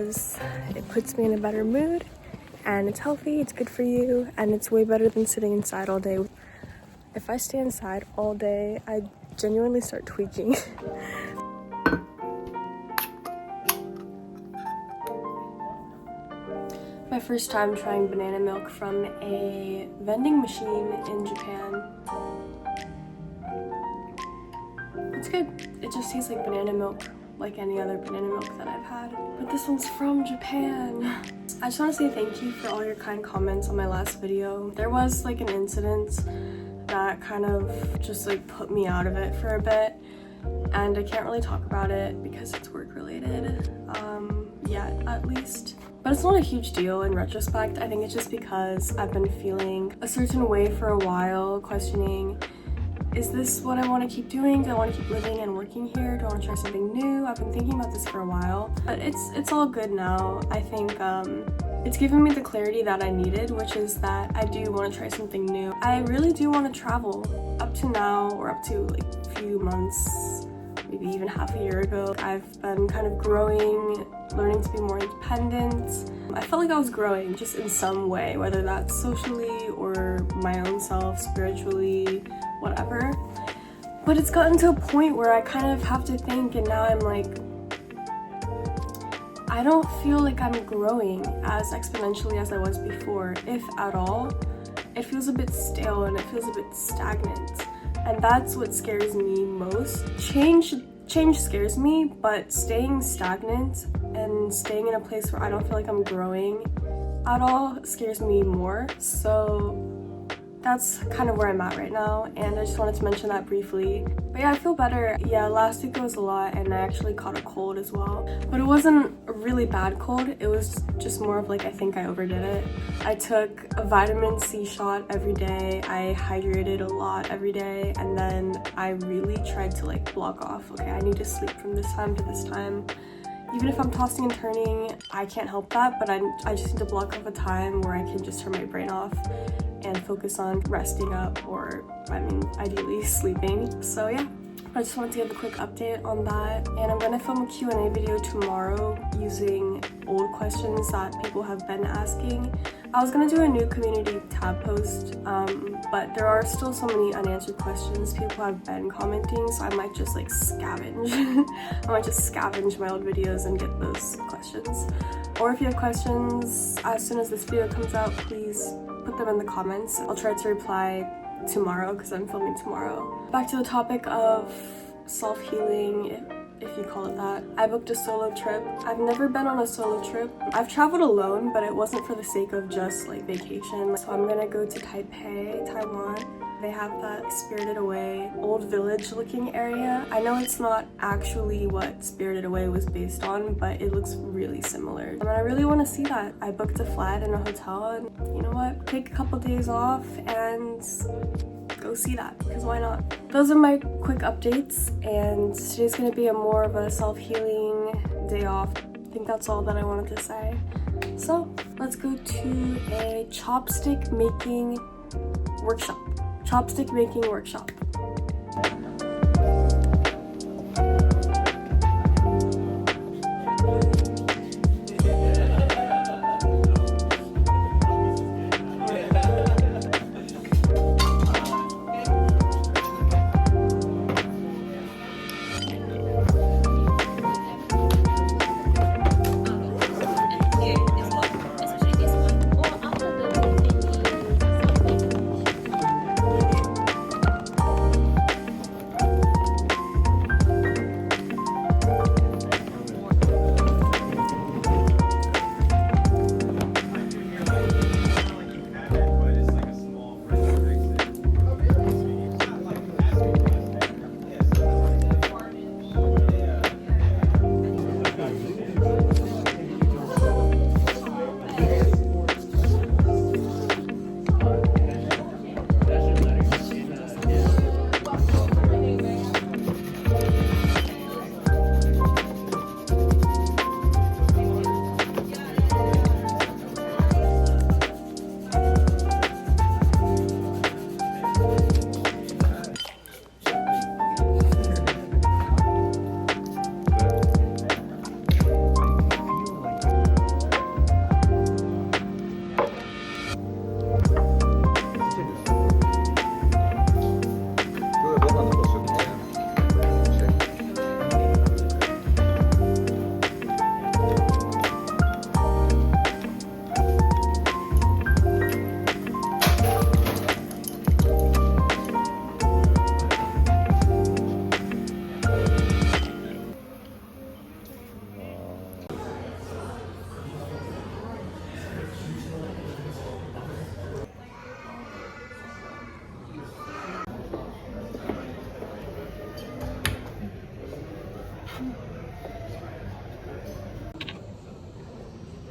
because it puts me in a better mood and it's healthy, it's good for you, and it's way better than sitting inside all day. If I stay inside all day, I genuinely start tweaking. My first time trying banana milk from a vending machine in Japan. It's good. It just tastes like banana milk, like any other banana milk that I've had. But this one's from Japan. I just want to say thank you for all your kind comments on my last video. There was like an incident that kind of just like put me out of it for a bit, and I can't really talk about it because it's work related, yet at least. But it's not a huge deal in retrospect. I think it's just because I've been feeling a certain way for a while, questioning, is this what I want to keep doing? Do I want to keep living and working here? Do I want to try something new? I've been thinking about this for a while, but it's all good now. I think it's given me the clarity that I needed, which is that I do want to try something new. I really do want to travel. Up to now, or up to like a few months, maybe even half a year ago, I've been kind of growing, learning to be more independent. I felt like I was growing just in some way, whether that's socially or my own self, spiritually, whatever. But it's gotten to a point where I kind of have to think, and now I'm like, I don't feel like I'm growing as exponentially as I was before, if at all. It feels a bit stale and it feels a bit stagnant. And that's what scares me most. Change scares me, but staying stagnant and staying in a place where I don't feel like I'm growing at all scares me more. So that's kind of where I'm at right now, and I just wanted to mention that briefly. But yeah, I feel better. Yeah, last week it was a lot, and I actually caught a cold as well. But it wasn't a really bad cold. It was just more of like, I think I overdid it. I took a vitamin C shot every day. I hydrated a lot every day, and then I really tried to like block off, okay, I need to sleep from this time to this time. Even if I'm tossing and turning, I can't help that, but I just need to block off a time where I can just turn my brain off and focus on resting up, or I mean ideally sleeping. So yeah, I just wanted to give a quick update on that, and I'm gonna film a Q&A video tomorrow using old questions that people have been asking. I was gonna do a new community tab post, but there are still so many unanswered questions people have been commenting, so I might just like scavenge. I might just scavenge my old videos and get those questions. Or if you have questions as soon as this video comes out, please put them in the comments. I'll try to reply tomorrow because I'm filming tomorrow. Back to the topic of self-healing, if you call it that. I booked a solo trip. I've never been on a solo trip. I've traveled alone, but it wasn't for the sake of just like vacation. So I'm gonna go to Taipei, Taiwan. They have that Spirited Away old village looking area. I know it's not actually what Spirited Away was based on, but it looks really similar. And I really want to see that. I booked a flat in a hotel, and you know what? Take a couple days off and go see that, because why not? Those are my quick updates, and today's gonna be a more of a self-healing day off. I think that's all that I wanted to say. So let's go to a chopstick making workshop. Chopstick making workshop.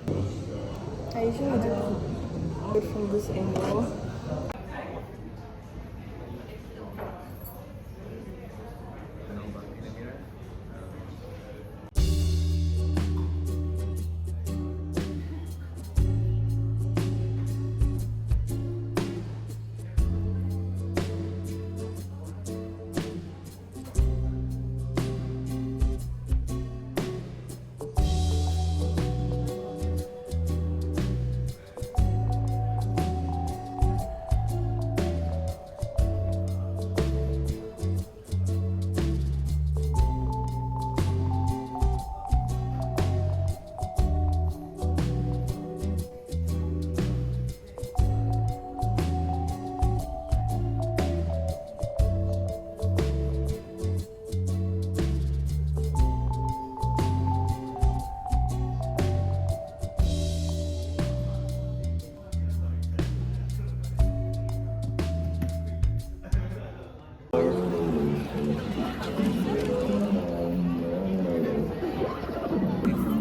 I usually do it from this angle.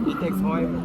It takes forever.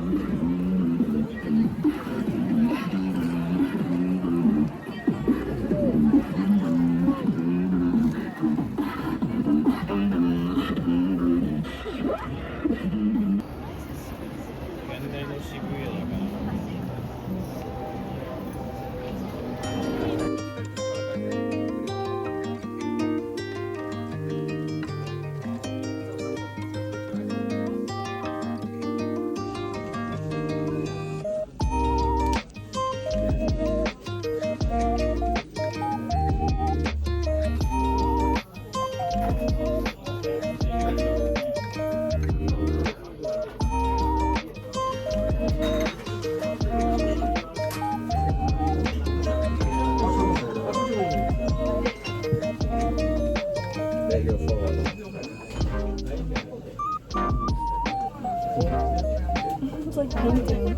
It's like painting.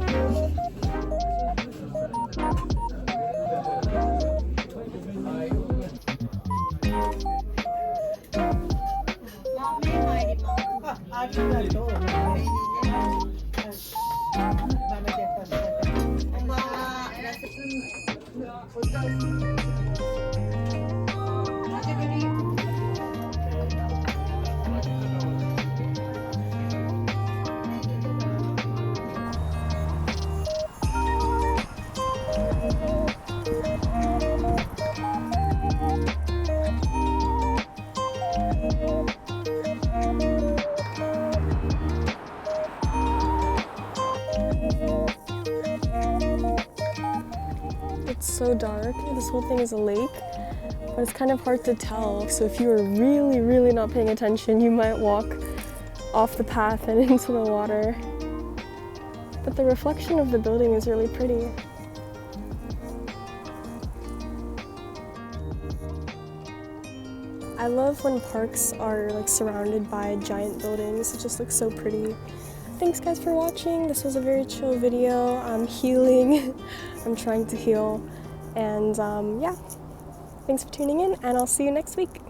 It's so dark. This whole thing is a lake, but it's kind of hard to tell. So if you are really not paying attention, you might walk off the path and into the water. But the reflection of the building is really pretty. I love when parks are like surrounded by giant buildings. It just looks so pretty. Thanks guys for watching. This was a very chill video. I'm healing. I'm trying to heal. And yeah, thanks for tuning in and I'll see you next week.